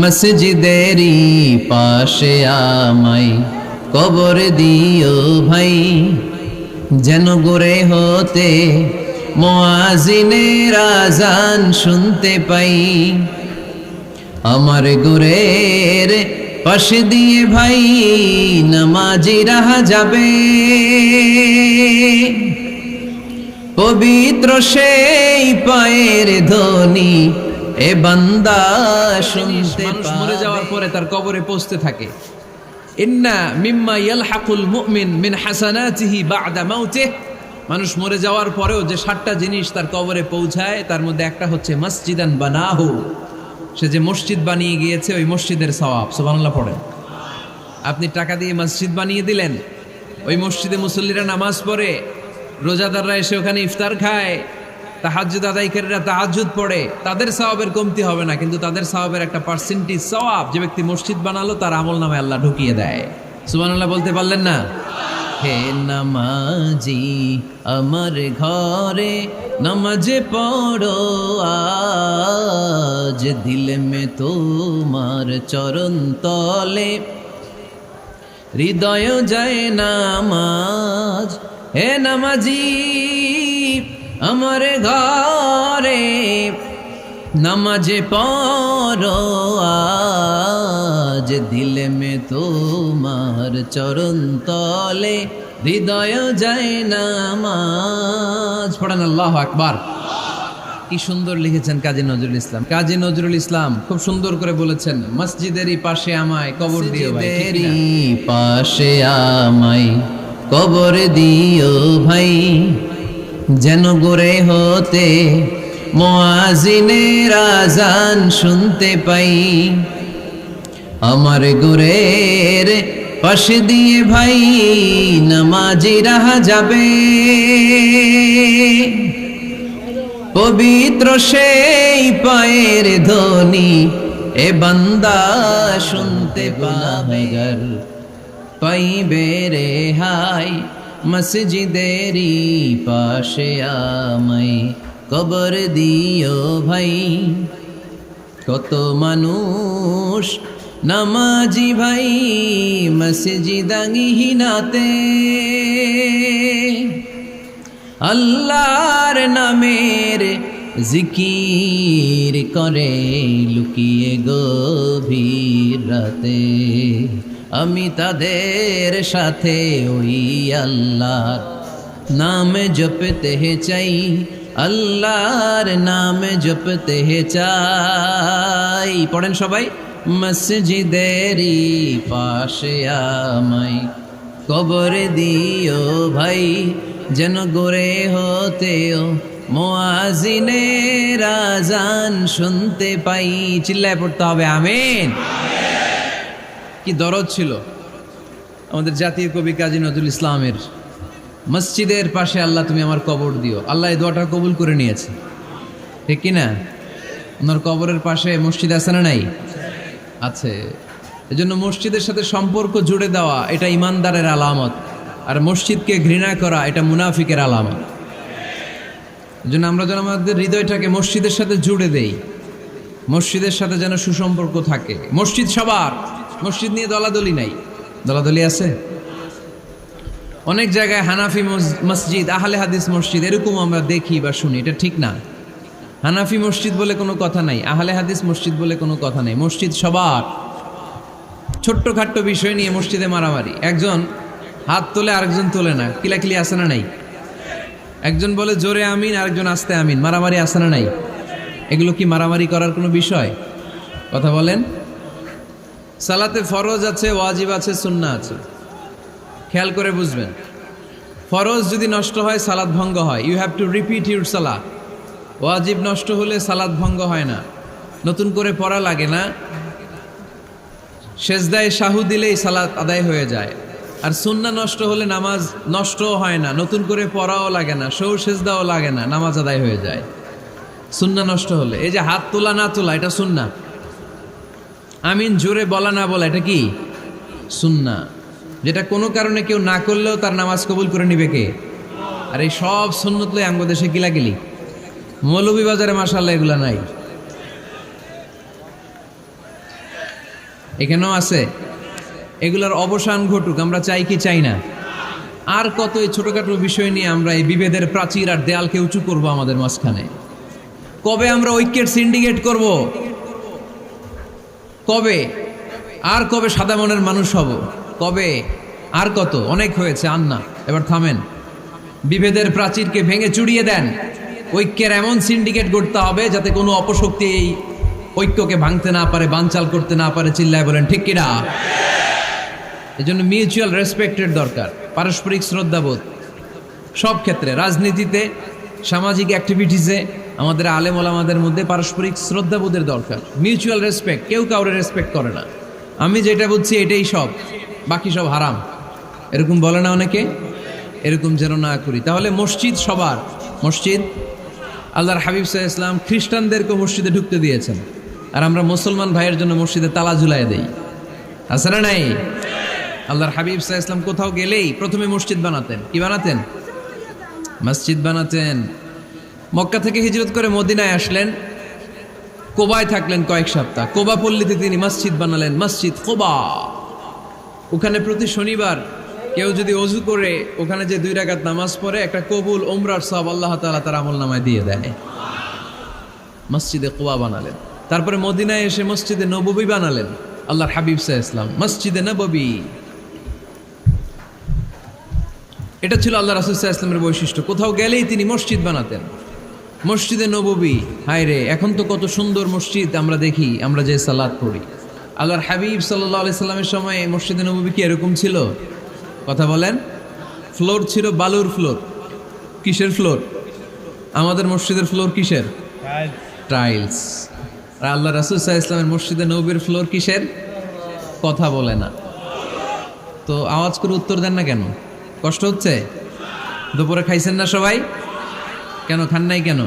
মসজিদেরই পাশে আমায় কবর দিও ভাই, যেন গড়ে হতে মুয়াজ্জিনের আযান শুনতে পাই। আমার গুরের পাশে দিয়ে ভাই নামাজিরা যাবে, পবিত্র সেই পায়ের ধ্বনি এ বান্দা শুনতে পাবে। মরে যাওয়ার পরে তার কবরে পৌঁছতে থাকে। ইন্না মিম্মা ইয়ালহাকুল মুমিন মিন হাসানাতিহি বা'দা মাউতিহি, মানুষ মরে যাওয়ার পরেও যে 7টা জিনিস তার কবরে পৌঁছায় তার মধ্যে একটা হচ্ছে মসজিদান বানাহু, সে যে মসজিদ বানিয়ে গিয়েছে ওই মসজিদের সওয়াব। সুবহানাল্লাহ পড়েন। আপনি টাকা দিয়ে মসজিদ বানিয়ে দিলেন, ওই মসজিদে মুসল্লিরা নামাজ পড়ে, রোজাদাররা এসে ওখানে ইফতার খায়, তাহাজ্জুদ আদায়কারীরা তাহাজ্জুদ পড়ে, তাদের সওয়াবের কমতি হবে না, কিন্তু তাদের সওয়াবের একটা পার্সেন্টেজ সওয়াব যে ব্যক্তি মসজিদ বানালো তার আমলনামায় আল্লাহ ঢুকিয়ে দেয়। সুবহানাল্লাহ বলতে পারলেন না? হে নামাজি আমার ঘরে নামাজ পড়ো আজ, দিল মে তোমার চরণ তলে হৃদয় যায় নামাজ। হে নামাজি আমার ঘরে নামাজ পড়ো আজ, দিল মে তোমার চরণ তলে হৃদয় যায় নামাজ। পড়েন আল্লাহু আকবার। কি সুন্দর লিখেছেন কাজী নজরুল ইসলাম। কাজী নজরুল ইসলাম খুব সুন্দর করে বলেছেন, মসজিদেরই পাশে আমায় কবর দিও ভাই। মসজিদেরই পাশে আমায় কবর দিও ভাই, যেন গড়ে হতে মুয়াজ্জিনের আযান শুনতে পাই। আমার গুরের পাশে দিয়ে ভাই নামাজিরা যাবে, পবিত্র সেই পায়ের ধ্বনি এ বান্দা শুনতে পাবে। পাইবে রেহাই মসজিদেরই পাশে আমায় কবর দিও ভাই। কত মানুষ নামাজি ভাই মসজিদাঙ্গিহীনাতে, আল্লাহর নামের জিকির করে লুকিয়ে গভীর রাতে। আমি তাদের সাথে ওই আল্লাহর নাম জপতে চাই, আল্লাহর নাম জপতে চাই। পড়েন সবাই, মসজিদেরই পাশে আমায় কবর দিও ভাই, যেন গড়ে হতেও মুয়াজ্জিনের আযান শুনতে পাই। চিল্লায় পড়তে হবে আমিন। কি দরদ ছিল আমাদের জাতীয় কবি কাজী নজরুল ইসলামের, মসজিদের পাশে আল্লাহ তুমি আমার কবর দিও। আল্লাহ এই দোয়াটা কবুল করে নিয়েছে, ঠিক কিনা? ওনার কবরের পাশে মসজিদ আছে না নাই? আছে। এজন্য মসজিদের সাথে সম্পর্ক জুড়ে দেওয়া এটা ইমানদারের আলামত, আর মসজিদকে ঘৃণা করা এটা মুনাফিকের আলামত। এজন্য আমরা যেন আমাদের হৃদয়টাকে মসজিদের সাথে জুড়ে দেই, মসজিদের সাথে যেন সুসম্পর্ক থাকে। মসজিদ সবার, মসজিদ নিয়ে দলাদলি নাই। দলাদলি আছে অনেক জায়গায়, হানাফি মসজিদ, আহলে হাদিস মসজিদ এরকম আমরা দেখি বা শুনি, এটা ঠিক না। হানাফি মসজিদ বলে কোনো কথা নাই, আহলে হাদিস মসজিদ বলে কোনো কথা নাই। মসজিদ সবার। ছোট্টখাট্ট বিষয় নিয়ে মসজিদে মারামারি, একজন হাত তোলে আরেকজন তোলে না, কিলাকিলি আছে না নাই? একজন বলে জোরে আমিন, আরেকজন আস্তে আমিন, মারামারি আছে না নাই? এগুলো কি মারামারি করার কোনো বিষয়? কথা বলেন। সালাতে ফরজ আছে, ওয়াজিব আছে, সুন্নাহ আছে। খেয়াল করে বুঝবেন, ফরজ যদি নষ্ট হয় সালাত ভঙ্গ হয়, you have to repeat your সালাত। ওয়াজিব নষ্ট হলে সালাত ভঙ্গ হয় না, নতুন করে পড়া লাগে না, সেজদায় সাহু দিলেই সালাত আদায় হয়ে যায়। আর সুন্নাহ নষ্ট হলে নামাজ নষ্টও হয় না, নতুন করে পড়াও লাগে না, সৌ সেজদাও লাগে না, নামাজ আদায় হয়ে যায়। সুন্নাহ নষ্ট হলে, এই যে হাত তোলা না তোলা এটা সুন্নাহ, আমিন জোরে বলা না বলা এটা কি সুন্নাহ, যেটা কোনো কারণে কেউ না করলেও তার নামাজ কবুল করে নিবে কে? আর এই সব সুন্নত লই আমগো দেশে কিলাকিলি। মৌলভীবাজারে মাশাআল্লাহ এগুলা নাই। এখানেও আছে। এগুলোর অবসান ঘটুক, আমরা চাই কি চাই না? আর কত এই ছোটখাটো বিষয় নিয়ে আমরা এই বিভেদের প্রাচীর আর দেয়ালকে উঁচু করব আমাদের মাঝখানে? কবে আমরা ঐক্যের সিন্ডিকেট করব? কবে? আর কবে সাদা মনের মানুষ হব? কবে? আর কত? অনেক হয়েছে, আর না, এবার থামেন। বিভেদের প্রাচীরকে ভেঙে চুড়িয়ে দেন। ঐক্যের এমন সিন্ডিকেট গড়তে হবে যাতে কোনো অপশক্তি এই ঐক্যকে ভাঙতে না পারে, বানচাল করতে না পারে। চিল্লায় বলেন ঠিক কিনা? এজন্য মিউচুয়াল রেসপেক্টের দরকার, পারস্পরিক শ্রদ্ধাবোধ সব ক্ষেত্রে, রাজনীতিতে, সামাজিক অ্যাক্টিভিটিসে, আমাদের আলেম ওলামাদের মধ্যে পারস্পরিক শ্রদ্ধাবোধের দরকার, মিউচুয়াল রেসপেক্ট। কেউ কাউরে রেসপেক্ট করে না, আমি যেটা বুঝছি এটাই সব, বাকি সব হারাম, এরকম বলে না অনেকে? এরকম যেন না করি। তাহলে মসজিদ সবার, মসজিদ আল্লাহর হাবিব সাল্লাল্লাহু আলাইহি ওয়াসাল্লাম খ্রিস্টানদেরকে মসজিদে ঢুকতে দিয়েছেন, আর আমরা মুসলমান ভাইয়ের জন্য মসজিদে তালা ঝুলাই দেই, আছে না নাই? আল্লাহর হাবিব সাল্লাল্লাহু আলাইহি ওয়াসাল্লাম কোথাও গেলেই প্রথমে মসজিদ বানাতেন। কি বানাতেন? মসজিদ বানাতেন। মক্কা থেকে হিজরত করে মদিনায় আসলেন, কোবায় থাকলেন কয়েক সপ্তাহ। কোবা পল্লীতে তিনি মসজিদ বানালেন, মসজিদ কোবা। ওখানে প্রতি শনিবার কেউ যদি অজু করে ওখানে যে 2 রাকাত নামাজ পড়ে, একটা কবুল ওমরার সওয়াব আল্লাহ তাআলা তার আমলনামায় দিয়ে দেয়। মসজিদে কোবা বানালেন। তারপরে মদিনায় এসে মসজিদে নববী বানালেন আল্লাহর হাবিব সাল্লাল্লাহু আলাইহি ওয়াসাল্লাম, মসজিদে নববী। এটা ছিল আল্লাহ রাসূল সাল্লাল্লাহু আলাইহি ওয়াসাল্লামের বৈশিষ্ট্য। কোথাও গেলেই তিনি মসজিদ বানাতেন, মসজিদে নববী। হায় রে, এখন তো কত সুন্দর মসজিদ আমরা দেখি, আমরা যে সালাত পড়ি। আল্লাহর হাবিব সাল্লাল্লাহু আলাইহি সাল্লামের সময় মসজিদে নববী কি এরকম ছিল? কথা বলেন। ফ্লোর ছিল বালুর ফ্লোর। কিসের ফ্লোর? আমাদের মসজিদের ফ্লোর কিসের? টাইলস। আর আল্লাহ রাসূল সাল্লাল্লাহু আলাইহি ওয়াসাল্লামের মসজিদে নববীর ফ্লোর কিসের? কথা বলে না তো, আওয়াজ করে উত্তর দেন না কেন? কষ্ট হচ্ছে? দুপুরে খাইছেন না সবাই? কেন খান নাই কেন?